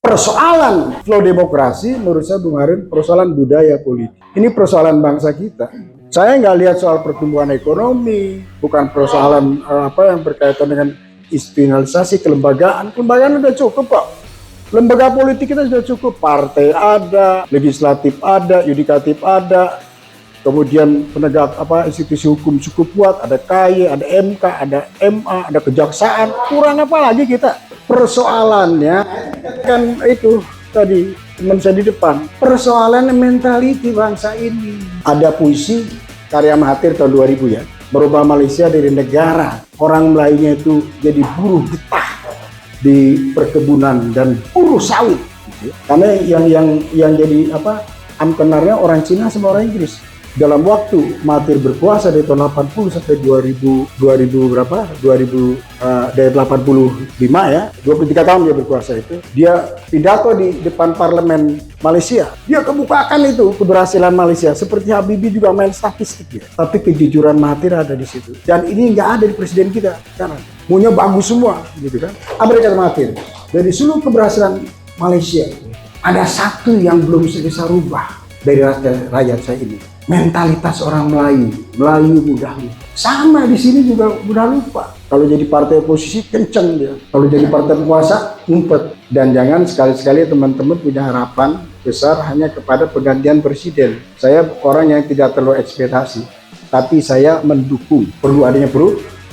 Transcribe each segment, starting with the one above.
Persoalan flow demokrasi menurut saya Bung Harun persoalan budaya politik. Ini persoalan bangsa kita. Saya nggak lihat soal pertumbuhan ekonomi, bukan persoalan apa yang berkaitan dengan institusionalisasi kelembagaan. Kelembagaan sudah cukup kok. Lembaga politik kita sudah cukup. Partai ada, legislatif ada, yudikatif ada, kemudian penegak institusi hukum cukup kuat, ada KY, ada MK, ada MA, ada kejaksaan. Kurang apa lagi kita? Persoalannya kan itu tadi teman saya di depan, persoalan mentaliti bangsa ini. Ada puisi karya Mahathir tahun 2000 ya, merubah Malaysia dari negara orang Melayunya itu jadi buruh getah di perkebunan dan buruh sawit gitu. Karena yang jadi amkenarnya orang Cina sama orang Inggris. Dalam waktu Mahathir berkuasa dari tahun 80 sampai 2000 dari 85 ya, 23 tahun dia berkuasa itu. Dia pidato di depan parlemen Malaysia. Dia kebukakan itu keberhasilan Malaysia. Seperti Habibie juga main statistik ya. Tapi kejujuran Mahathir ada di situ. Dan ini nggak ada di presiden kita sekarang. Maunya bagus semua gitu kan. Amerika Mahathir. Dari seluruh keberhasilan Malaysia ada satu yang belum bisa rubah dari rakyat saya ini. Mentalitas orang Melayu mudah lupa. Sama di sini juga mudah lupa. Kalau jadi partai oposisi kenceng dia. Kalau jadi partai penguasa ngumpet. Dan jangan sekali-sekali teman-teman punya harapan besar hanya kepada pergantian presiden. Saya orang yang tidak terlalu ekspektasi, tapi saya mendukung perlu adanya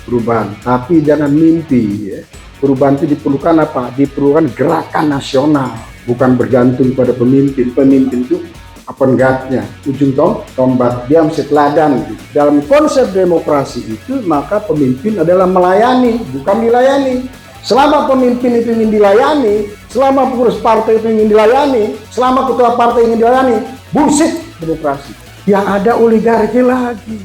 perubahan. Tapi jangan mimpi ya. Perubahan itu diperlukan apa? Diperlukan gerakan nasional, bukan bergantung pada pemimpin. Pemimpin itu pengatnya, ujung tombak, dia mesti teladan. Dalam konsep demokrasi itu, maka pemimpin adalah melayani, bukan dilayani. Selama pemimpin itu ingin dilayani, selama pengurus partai itu ingin dilayani, selama ketua partai ingin dilayani, bullshit demokrasi. Yang ada oligarki lagi.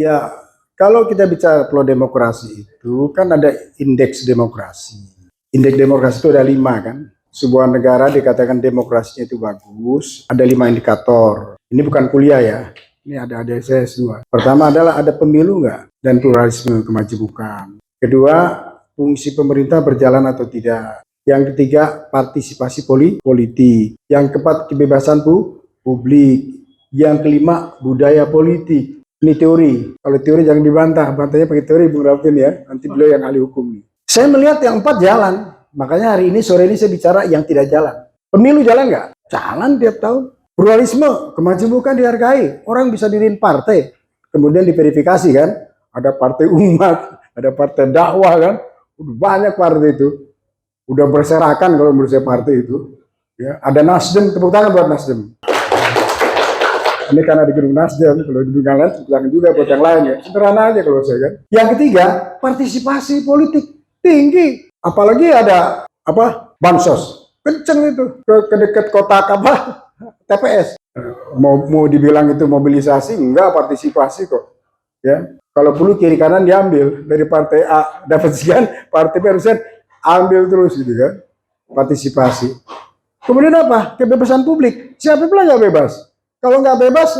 Ya, kalau kita bicara pro demokrasi itu kan ada indeks demokrasi. Indeks demokrasi itu ada 5 kan. Sebuah negara dikatakan demokrasinya itu bagus, ada 5 indikator. Ini bukan kuliah ya, ini ada saya S2. Pertama adalah ada pemilu nggak dan pluralisme kemajemukan. Kedua, fungsi pemerintah berjalan atau tidak. Yang ketiga, partisipasi politik. Yang keempat, kebebasan publik. Yang kelima, budaya politik. Ini teori. Kalau teori jangan dibantah. Bantahnya pakai teori Bung Rafin ya. Nanti beliau yang ahli hukum. Saya melihat yang 4 jalan. Makanya hari ini, sore ini saya bicara yang tidak jalan. Pemilu jalan nggak? Jalan tiap tahun. Pluralisme, kemajemukan dihargai. Orang bisa diriin partai. Kemudian diverifikasi kan. Ada partai umat. Ada partai dakwah kan. Udah banyak partai itu. Udah berserakan kalau menurut saya partai itu. Ya, ada Nasdem. Tepuk tangan buat Nasdem. Ini karena di gedung Nasdem, kalau di gedung yang lain, jangan juga buat yang lain ya. Sederhana aja kalau saya kan. Yang ketiga, partisipasi politik tinggi. Apalagi ada bansos. kenceng itu ke dekat kotak apa TPS. Mau dibilang itu mobilisasi, enggak, partisipasi kok. Ya, kalau perlu kiri kanan diambil dari partai A dapat sekian, partai B harusnya ambil terus gitu kan, partisipasi. Kemudian apa? Kebebasan publik. Siapa bilang nggak bebas? Kalau nggak bebas,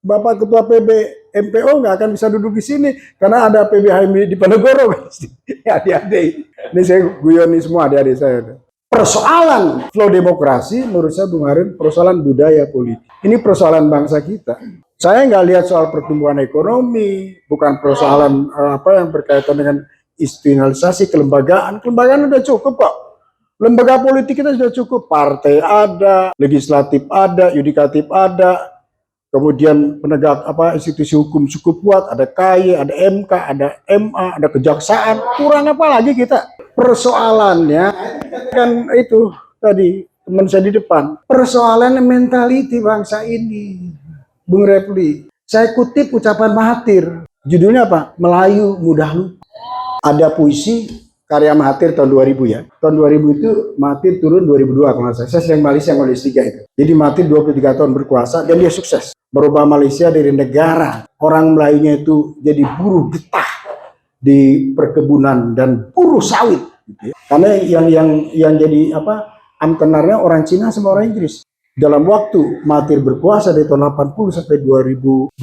Bapak Ketua PB MPO nggak akan bisa duduk di sini karena ada PB HMI di Penegoro. Ya, adik-adik. Ini saya guyoni semua adik-adik saya. Persoalan flow demokrasi menurut saya Bung Harin persoalan budaya politik. Ini persoalan bangsa kita. Saya nggak lihat soal pertumbuhan ekonomi, bukan persoalan apa yang berkaitan dengan institusionalisasi kelembagaan. Kelembagaan udah cukup kok. Lembaga politik kita sudah cukup. Partai ada, legislatif ada, yudikatif ada, kemudian penegak apa institusi hukum cukup kuat, ada KY, ada MK, ada MA, ada kejaksaan. Kurang apa lagi kita? Persoalannya kan itu tadi teman saya di depan. Persoalannya mentality bangsa ini, Bung Refli. Saya kutip ucapan Mahathir. Judulnya apa? Melayu mudah lupa. Ada puisi karya Mahathir tahun 2000 ya. Tahun 2000 itu Mahathir turun 2002 kalau nggak salah. Saya sedang Malaysia ngomong S3 itu. Jadi Mahathir 23 tahun berkuasa dan dia sukses. Merubah Malaysia dari negara orang Melayunya itu jadi buruh getah di perkebunan dan buruh sawit gitu ya. Karena yang jadi apa amtenarnya orang Cina sama orang Inggris. Dalam waktu Mahathir berkuasa dari tahun 80 sampai 2000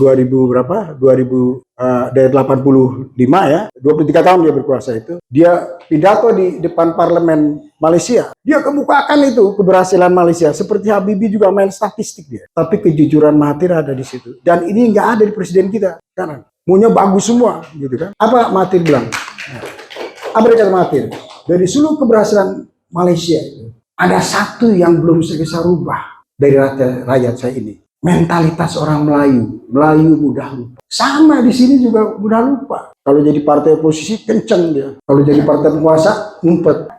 berapa? 2000 dari 85 ya. 23 tahun dia berkuasa itu. Dia pidato di depan parlemen Malaysia. Dia kemukakan itu keberhasilan Malaysia. Seperti Habibie juga main statistik dia. Tapi kejujuran Mahathir ada di situ. Dan ini nggak ada di presiden kita sekarang. Maunya bagus semua gitu kan. Apa Mahathir bilang? Apa kata Mahathir? Dari seluruh keberhasilan Malaysia itu ada satu yang belum bisa rubah dari rakyat saya ini. Mentalitas orang Melayu mudah lupa. Sama di sini juga mudah lupa. Kalau jadi partai oposisi kenceng dia. Kalau jadi partai penguasa ngumpet.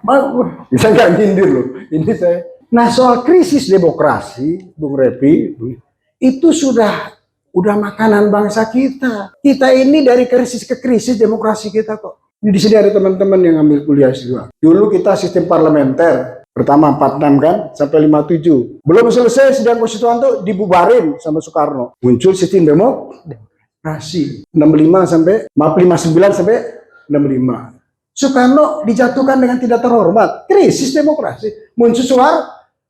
Bisa nggak nyindir loh. Ini saya. Nah soal krisis demokrasi, Bung Repi, itu udah makanan bangsa kita. Kita ini dari krisis ke krisis demokrasi kita kok. Di sini ada teman-teman yang ambil kuliah S2. Dulu kita sistem parlementer. Pertama 46 kan, sampai 57. Belum selesai sidang konstituan tuh dibubarin sama Soekarno. Muncul sistem demokrasi. 59 sampai 65. Soekarno dijatuhkan dengan tidak terhormat. Krisis demokrasi. Muncul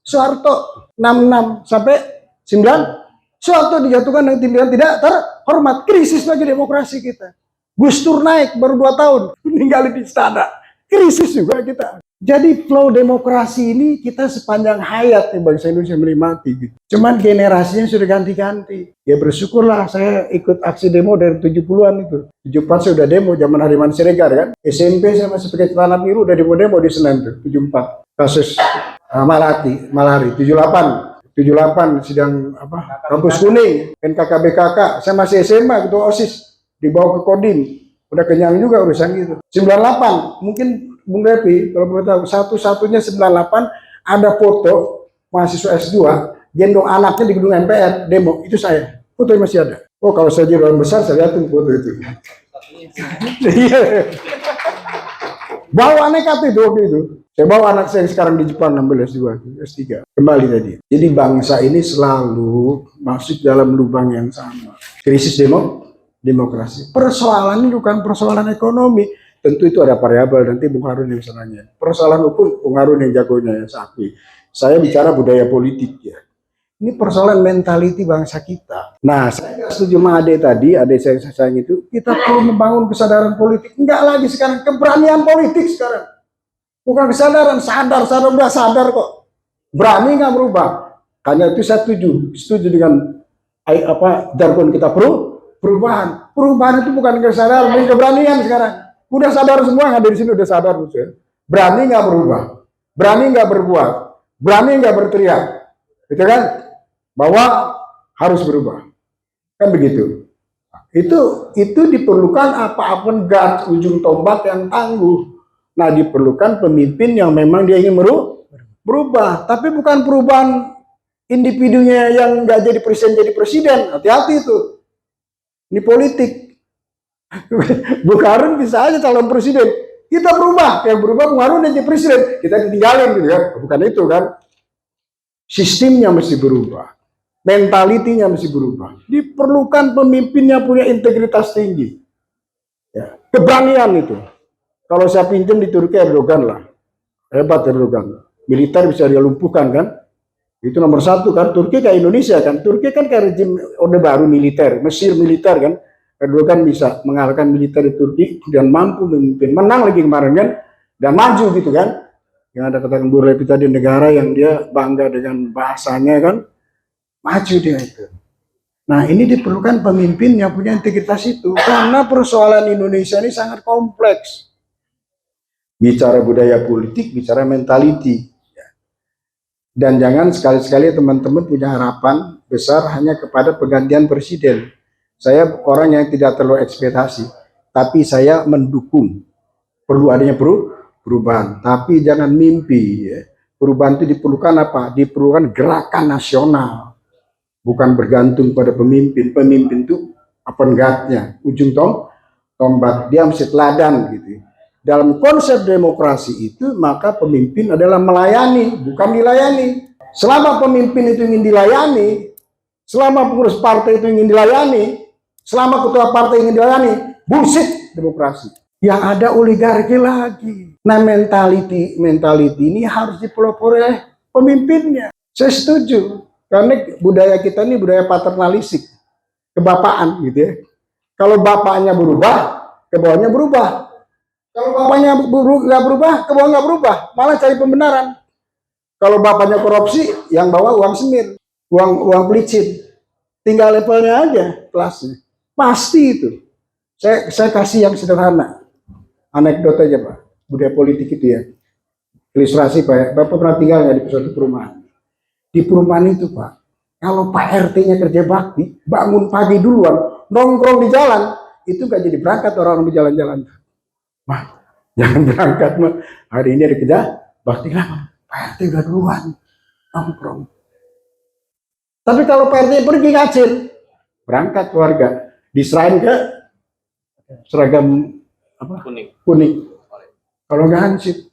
Soeharto 66 sampai 9. Soeharto dijatuhkan dengan tidak terhormat. Krisis lagi demokrasi kita. Gus Dur naik baru 2 tahun. Meninggal di istana. Krisis juga kita. Jadi flow demokrasi ini kita sepanjang hayat nih bangsa Indonesia menikmati gitu. Cuman generasinya sudah ganti-ganti. Ya bersyukurlah saya ikut aksi demo dari 70-an itu. 74 saya udah demo zaman Hardiman Siregar kan. SMP saya masih pakai celana biru udah demo-demo di Senen tuh. 74 kasus Malari. 78 sidang apa kampus kuning NKKBKK. Saya masih SMA ketua OSIS dibawa ke Kodim. Udah kenyang juga urusan gitu. 98 mungkin Bung Repi, kalau boleh tahu, satu-satunya 98 ada foto mahasiswa S2 gendong anaknya di gedung MPR demo, itu saya. Fotonya masih ada. Oh, kalau saya jadi orang besar, saya lihat foto itu. Bawa nekat itu waktu itu. Saya bawa anak saya yang sekarang di Jepang ngambil S2, S3. Kembali tadi. Jadi bangsa ini selalu masuk dalam lubang yang sama. Krisis demokrasi. Persoalan ini bukan persoalan ekonomi. Tentu itu ada variabel, nanti Bung Harun yang bisa nanya. Persoalan hukum, Bung Harun yang jagonya, Sakti. Saya bicara budaya politik ya. Ini persoalan mentality bangsa kita. Nah, saya setuju sama Ade tadi, Ade saya sayang itu, kita perlu membangun kesadaran politik. Enggak lagi sekarang, keberanian politik sekarang. Bukan kesadaran, udah sadar kok. Berani nggak merubah. Hanya itu saya setuju dengan jargon kita perubahan. Perubahan itu bukan kesadaran, ini keberanian sekarang. Udah sadar semua yang ada di sini udah sadar ya. Berani nggak berubah, berani nggak berbuat, berani nggak berteriak, gitu kan? Bahwa harus berubah, kan begitu. Itu diperlukan apapun guard ujung tombak yang tangguh. Nah diperlukan pemimpin yang memang dia ingin berubah, tapi bukan perubahan individunya yang nggak jadi presiden. Hati-hati itu, ini politik. Bung Harun bisa aja calon presiden. Kita berubah, yang berubah pengaruh jadi presiden, kita ditinggalin gitu kan. Bukan itu kan. Sistemnya mesti berubah. Mentalitinya mesti berubah. Diperlukan pemimpin yang punya integritas tinggi. Ya, keberanian itu. Kalau saya pinjam di Turki Erdogan lah. Hebat Erdogan. Militer bisa dia lumpuhkan kan. Itu nomor satu kan. Turki kayak Indonesia kan. Turki kan kayak rejim Orde Baru militer. Mesir militer kan. Erdogan bisa mengalahkan militer di Turki dan mampu memimpin, menang lagi kemarin kan, dan maju gitu kan. Yang ada katakan Bu Repi tadi, negara yang dia bangga dengan bahasanya kan, maju dia itu. Nah ini diperlukan pemimpin yang punya integritas itu, karena persoalan Indonesia ini sangat kompleks. Bicara budaya politik, bicara mentality. Dan jangan sekali-sekali teman-teman punya harapan besar hanya kepada pergantian presiden. Saya orang yang tidak terlalu ekspektasi, tapi saya mendukung perlu adanya perubahan. Tapi jangan mimpi. Ya. Perubahan itu diperlukan apa? Diperlukan gerakan nasional, bukan bergantung pada pemimpin. Pemimpin itu avant-garde-nya, ujung tombak. Dia mesti teladan gitu. Dalam konsep demokrasi itu, maka pemimpin adalah melayani, bukan dilayani. Selama pemimpin itu ingin dilayani, selama pengurus partai itu ingin dilayani, selama ketua partai ingin dilayani, bullshit demokrasi. Yang ada oligarki lagi. Nah mentality ini harus dipelopori oleh pemimpinnya. Saya setuju. Karena budaya kita ini budaya paternalistik. Kebapaan gitu ya. Kalau bapaknya berubah, ke bawahnya berubah. Kalau bapaknya nggak berubah, ke bawah nggak berubah. Malah cari pembenaran. Kalau bapaknya korupsi, yang bawa uang semir. Uang pelicin. Tinggal levelnya aja kelasnya. Pasti itu. Saya kasih yang sederhana. Anekdot aja Pak. Budaya politik itu ya. Ilustrasi Pak. Bapak pernah tinggalnya di suatu perumahan. Di perumahan itu Pak. Kalau Pak RT-nya kerja bakti. Bangun pagi duluan. Nongkrong di jalan. Itu gak jadi berangkat orang-orang berjalan-jalan. Wah. Jangan berangkat mah. Hari ini ada kerja bakti lah. Pak RT udah duluan. Nongkrong. Tapi kalau Pak RT pergi ngacil. Berangkat keluarga. Diserahin ke seragam apa? Kuning. Kalau nggak hansip,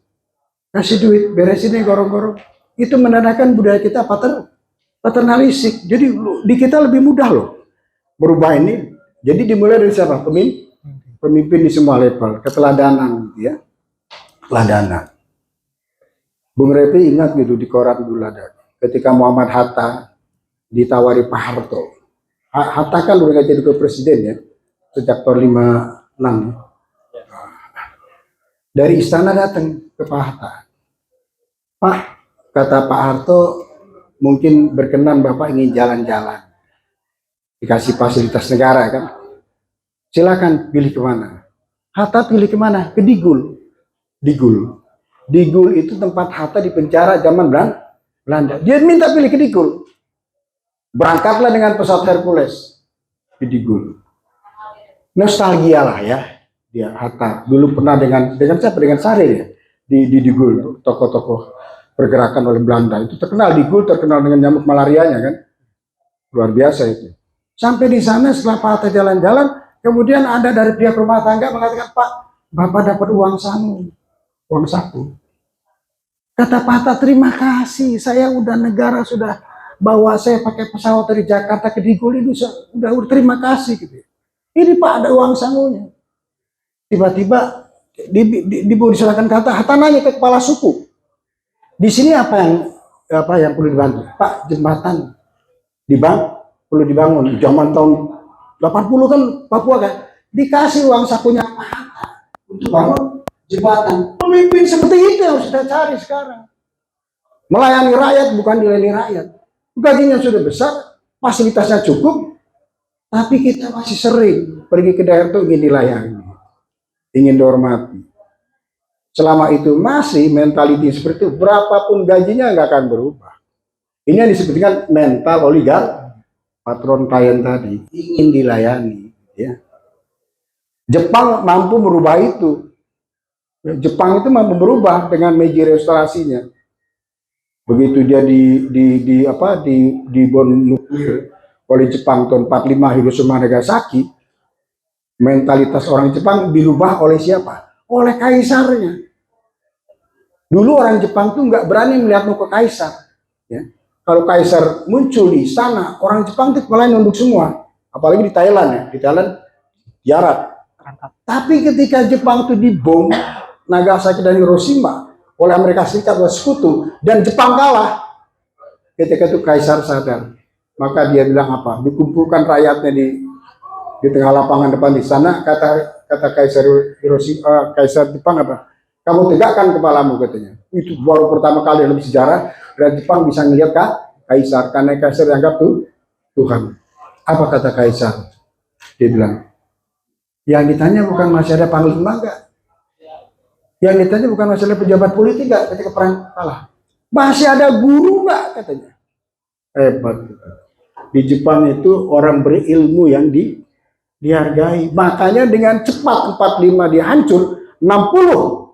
kasih duit, beresin nih gorong-gorong. Itu menandakan budaya kita paternalistik. Jadi di kita lebih mudah loh merubah ini. Jadi dimulai dari siapa? Pemimpin di semua level, keteladanan, gitu ya. Teladanan. Bung Repi ingat gitu di koran dulu ada. Ketika Muhammad Hatta ditawari Pak Harto. Hatta kan udah jadi presiden ya. Sejak tahun 56. Dari istana datang ke Pak Hatta. Pak, kata Pak Harto, mungkin berkenan Bapak ingin jalan-jalan. Dikasih fasilitas negara kan. Silakan pilih kemana. Hatta pilih kemana? Ke Digul. Digul itu tempat Hatta di penjara zaman Belanda. Dia minta pilih ke Digul. Berangkatlah dengan pesawat Hercules di Digul. Nostalgia lah ya, dia Hatta dulu pernah dengan siapa, dengan Sarir ya di Digul, tokoh-tokoh pergerakan oleh Belanda itu terkenal. Digul terkenal dengan nyamuk malarianya kan, luar biasa itu. Sampai di sana setelah Pak Hatta jalan-jalan, kemudian ada dari pihak rumah tangga mengatakan, Pak, Bapak dapat uang saku. Kata Pak Hatta, terima kasih, saya udah negara sudah bawa saya pakai pesawat dari Jakarta ke Digul ini, udah terima kasih gitu. Ini Pak ada uang sangunya. Tiba-tiba diserahkan kata, Hatta nanya ke kepala suku. Di sini apa yang perlu dibantu? Pak, jembatan perlu dibangun. Zaman tahun 80 kan Papua kan dikasih uang sakunya Pak Hatta untuk bangun jembatan. Pemimpin seperti itu yang kita cari sekarang. Melayani rakyat bukan dilayani rakyat. Gajinya sudah besar, fasilitasnya cukup, tapi kita masih sering pergi ke daerah itu ingin dilayani, ingin dihormati. Selama itu masih mentality seperti itu, berapapun gajinya nggak akan berubah. Ini yang disebutkan mental oligark, patron klien tadi, ingin dilayani. Ya. Jepang mampu merubah itu. Jepang itu mampu berubah dengan Meiji restorasinya. Begitu dia dibom nuklir oleh Jepang tahun 45 Hiroshima Nagasaki, mentalitas orang Jepang dirubah oleh siapa? oleh kaisarnya. Dulu orang Jepang tuh nggak berani melihat muka kaisar. Ya. Kalau kaisar muncul di sana, orang Jepang tuh kepalanya nunduk semua. Apalagi di Thailand ya, di Thailand jarak. Tapi ketika Jepang itu dibom, Nagasaki dan Hiroshima oleh Amerika Serikat dan sekutu, dan Jepang kalah, ketika itu kaisar sadar. Maka dia bilang apa? Dikumpulkan rakyatnya di tengah lapangan depan di sana, kata kaisar Hiroshima, kaisar Jepang apa? Kamu tegakkan kepalamu, katanya. Itu baru pertama kali dalam sejarah dan Jepang bisa melihat kaisar, karena kaisar dianggap tuh Tuhan. Apa kata kaisar? Dia bilang, yang ditanya bukan masih ada panglima enggak? Yang ditanya bukan masalah pejabat politik enggak ketika perang kalah? Masih ada guru enggak, katanya. Hebat. Di Jepang itu orang berilmu yang dihargai. Makanya dengan cepat 45 dia hancur, 60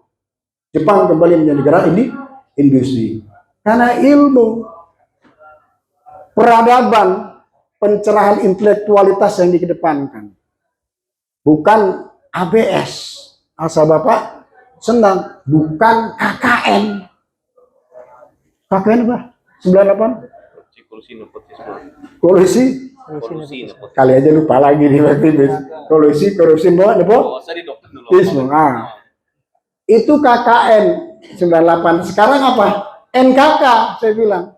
Jepang kembali menjadi negara ini industri. Karena ilmu, peradaban, pencerahan intelektualitas yang dikedepankan. Bukan ABS, asal Bapak senang, bukan KKN. KKN apa? 98? Kolusi? Kali aja lupa lagi nih Pak Tibis. Kolusi, korupsi, nepotisme. Nah, itu KKN 98. Sekarang apa? NKK, saya bilang.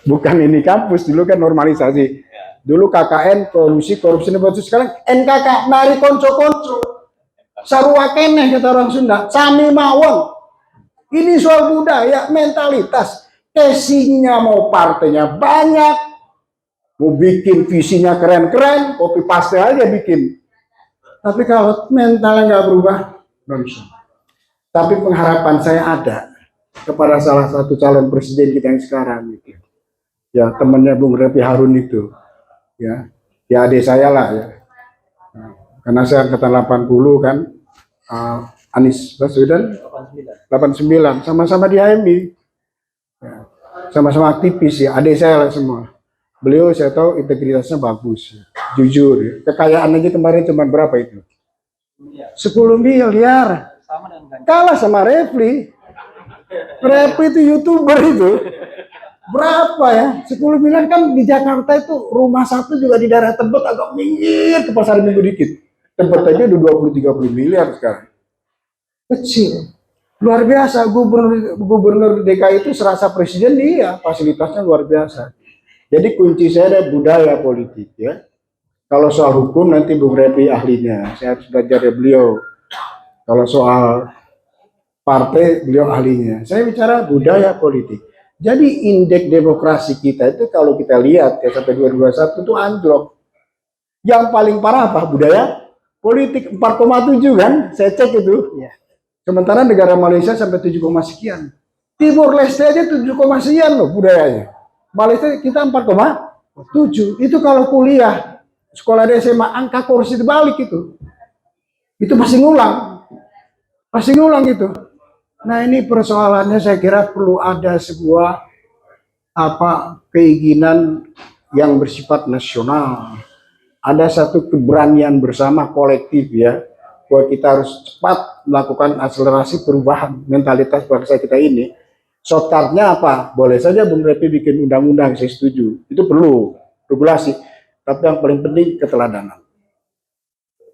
Bukan ini kampus, dulu kan normalisasi. Dulu KKN, korupsi, nepotisme. Sekarang NKK, nari konco-konco. Sarua keneh, kata orang Sunda. Sami mawon. Ini soal budaya, mentalitas. Casingnya mau partainya banyak. Mau bikin visinya keren-keren, copy paste aja bikin. Tapi kalau mentalnya nggak berubah, nggak bisa. Tapi pengharapan saya ada kepada salah satu calon presiden kita yang sekarang. Gitu. Ya, temannya Bung Refli Harun itu. Ya adik saya lah ya. Nah, karena saya angkatan 80 kan, Anies Baswedan 89, sama-sama di HMI, ya, sama-sama aktivis ya, adik saya lah semua. Beliau saya tahu integritasnya bagus, ya. Jujur, ya. Kekayaan aja kemarin cuma berapa itu? 10 miliar, kalah sama Refli. Refli itu YouTuber itu. Berapa ya? 10 miliar kan di Jakarta itu rumah satu juga di daerah Tebet agak minggir ke pasar Minggu dikit. Tebet aja udah 20-30 miliar sekarang. Kecil. Luar biasa, gubernur DKI itu serasa presiden dia, fasilitasnya luar biasa. Jadi kunci saya ada budaya politik ya. Kalau soal hukum nanti Bung Refli ahlinya, saya harus belajar dari beliau. Kalau soal partai beliau ahlinya. Saya bicara budaya politik. Jadi indeks demokrasi kita itu kalau kita lihat ya sampai 2021 itu anjlok. Yang paling parah apa? Budaya politik 4,7 kan? Saya cek itu. Ya. Sementara negara Malaysia sampai 7, sekian. Timur Leste aja 7, sekian loh budayanya. Malaysia kita 4,7. Itu kalau kuliah, sekolah di SMA angka korupsi terbalik itu. Itu masih ngulang. Masih ngulang gitu. Nah ini persoalannya saya kira perlu ada sebuah keinginan yang bersifat nasional. Ada satu keberanian bersama kolektif ya, bahwa kita harus cepat melakukan akselerasi perubahan mentalitas bangsa kita ini. Shortcutnya apa? Boleh saja Bung Refli bikin undang-undang, saya setuju. Itu perlu regulasi. Tapi yang paling penting keteladanan.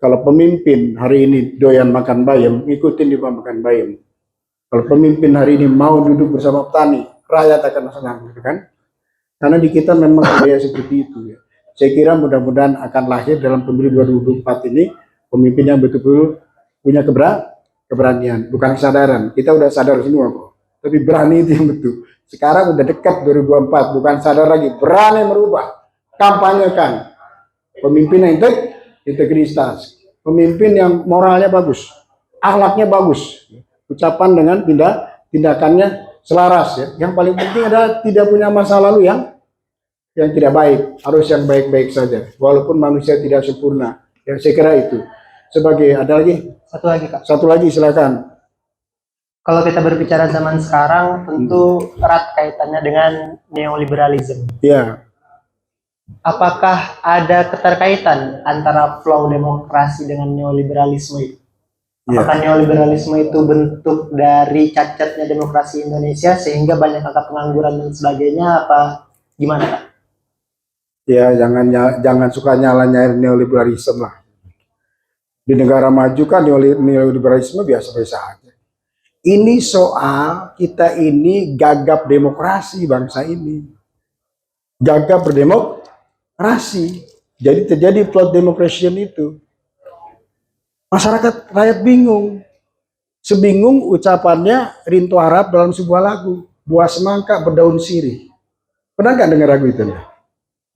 Kalau pemimpin hari ini doyan makan bayam, ikutin dia makan bayam. Kalau pemimpin hari ini mau duduk bersama petani, rakyat akan senang, gitu kan? Karena di kita memang budaya seperti itu. Ya. Saya kira mudah-mudahan akan lahir dalam pemilu 2024 ini pemimpin yang betul-betul punya keberanian, bukan kesadaran. Kita udah sadar semua kok, tapi berani itu yang betul. Sekarang udah dekat 2024, bukan sadar lagi, berani merubah, kampanyekan. Pemimpin yang integritas, pemimpin yang moralnya bagus, akhlaknya bagus. Ucapan dengan tindakannya selaras ya. Yang paling penting adalah tidak punya masa lalu yang tidak baik, harus yang baik-baik saja. Walaupun manusia tidak sempurna. Ya saya kira itu. Sebagai ada lagi? Satu lagi Kak. Satu lagi silakan. Kalau kita berbicara zaman sekarang tentu erat kaitannya dengan neoliberalisme. Ya. Apakah ada keterkaitan antara flow demokrasi dengan neoliberalisme itu? Apakah neoliberalisme itu bentuk dari cacatnya demokrasi Indonesia sehingga banyak angka pengangguran dan sebagainya, apa gimana, Pak? Ya, jangan suka nyala-nyalain neoliberalisme lah. Di negara maju kan neoliberalisme biasa-biasa aja. Ini soal kita ini gagap demokrasi bangsa ini. Gagap berdemokrasi. Jadi terjadi plot democration itu. Masyarakat rakyat bingung. Sebingung ucapannya Rinto Harahap dalam sebuah lagu. Buah semangka berdaun sirih. Pernah nggak dengar lagu itu?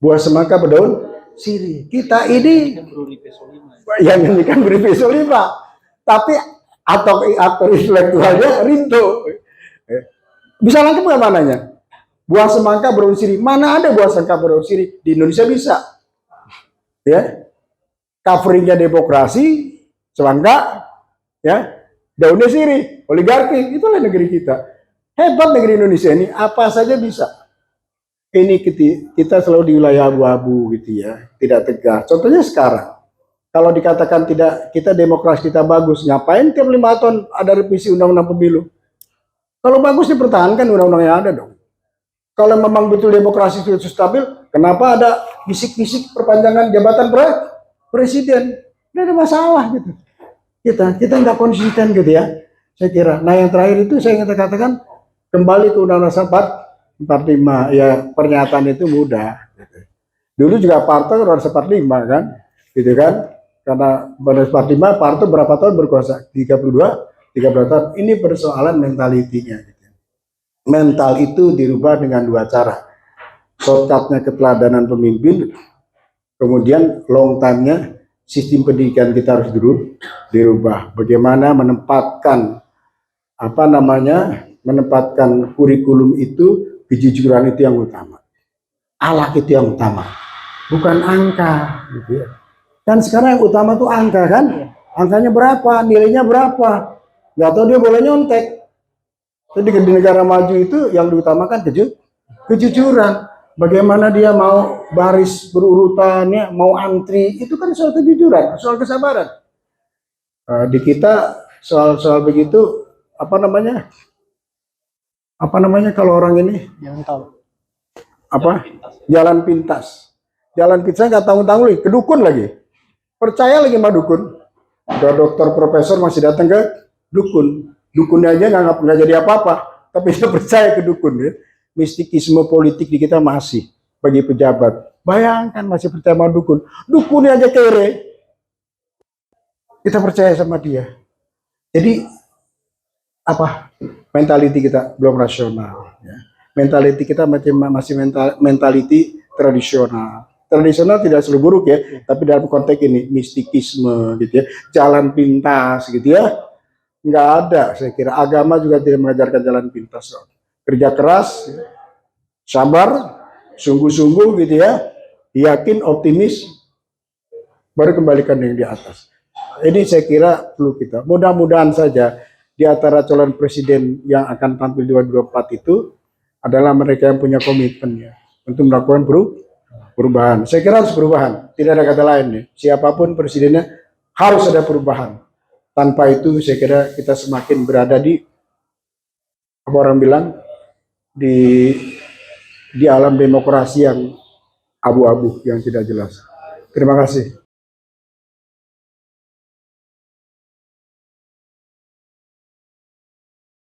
Buah semangka berdaun sirih. Kita ini yang nyanyikan Budi Pesolima, tapi atau aktor intelektualnya Rinto. Bisa lengkap nggak mananya? Buah semangka berdaun sirih. Mana ada buah semangka berdaun sirih? Di Indonesia bisa. Ya, coveringnya demokrasi, semangka, ya, daunnya sirih, oligarki. Itulah negeri kita. Hebat negeri Indonesia ini, apa saja bisa. Ini kita selalu di wilayah abu-abu gitu ya, tidak tegas. Contohnya sekarang, kalau dikatakan tidak, kita demokrasi kita bagus, ngapain tiap 5 tahun ada revisi undang-undang pemilu? Kalau bagus dipertahankan undang-undang yang ada dong. Kalau memang betul demokrasi itu stabil, kenapa ada bisik-bisik perpanjangan jabatan presiden? Tidak ada masalah gitu. Kita nggak konsisten gitu ya, saya kira. Nah yang terakhir itu saya ingin katakan kembali ke Undang-Undang 45, ya pernyataan itu mudah. Gitu. Dulu juga Parto kan 45 kan, gitu kan? Karena pada 45 Parto berapa tahun berkuasa? 32 tahun. Ini persoalan mentalitinya. Gitu. Mental itu dirubah dengan 2 cara. Shortcutnya keteladanan pemimpin, kemudian long time-nya sistem pendidikan kita harus dirubah. Bagaimana menempatkan menempatkan kurikulum itu, kejujuran itu yang utama, akhlak itu yang utama, bukan angka, gitu ya. Kan sekarang yang utama tuh angka kan, angkanya berapa, nilainya berapa, nggak tahu dia boleh nyontek. Jadi di negara maju itu yang diutamakan kejujuran. Bagaimana dia mau baris berurutannya, mau antri, itu kan soal kejujuran, soal kesabaran. Di kita soal begitu, apa namanya kalau orang ini Jangan tahu. Jalan pintas nggak tanggung-tanggung, kedukun lagi, percaya lagi sama dukun. Udah dokter profesor masih datang ke dukunnya aja nggak jadi apa-apa, tapi dia percaya ke dukun ya. Mistikisme politik di kita masih bagi pejabat. Bayangkan masih percaya sama dukunnya aja kere, kita percaya sama dia. Jadi mentality kita belum rasional ya. Mentality kita masih mentality tradisional tidak selalu buruk ya, tapi dalam konteks ini mistikisme gitu ya, jalan pintas gitu ya, nggak ada. Saya kira agama juga tidak mengajarkan jalan pintas. Kerja keras, sabar, sungguh-sungguh gitu ya, yakin, optimis, baru kembalikan yang di atas. Ini saya kira perlu kita. Mudah-mudahan saja di antara calon presiden yang akan tampil 2024 itu adalah mereka yang punya komitmen ya, untuk melakukan perubahan. Saya kira harus perubahan, tidak ada kata lain ya. Siapapun presidennya harus ada perubahan. Tanpa itu saya kira kita semakin berada di, apa orang bilang, di alam demokrasi yang abu-abu, yang tidak jelas. Terima kasih.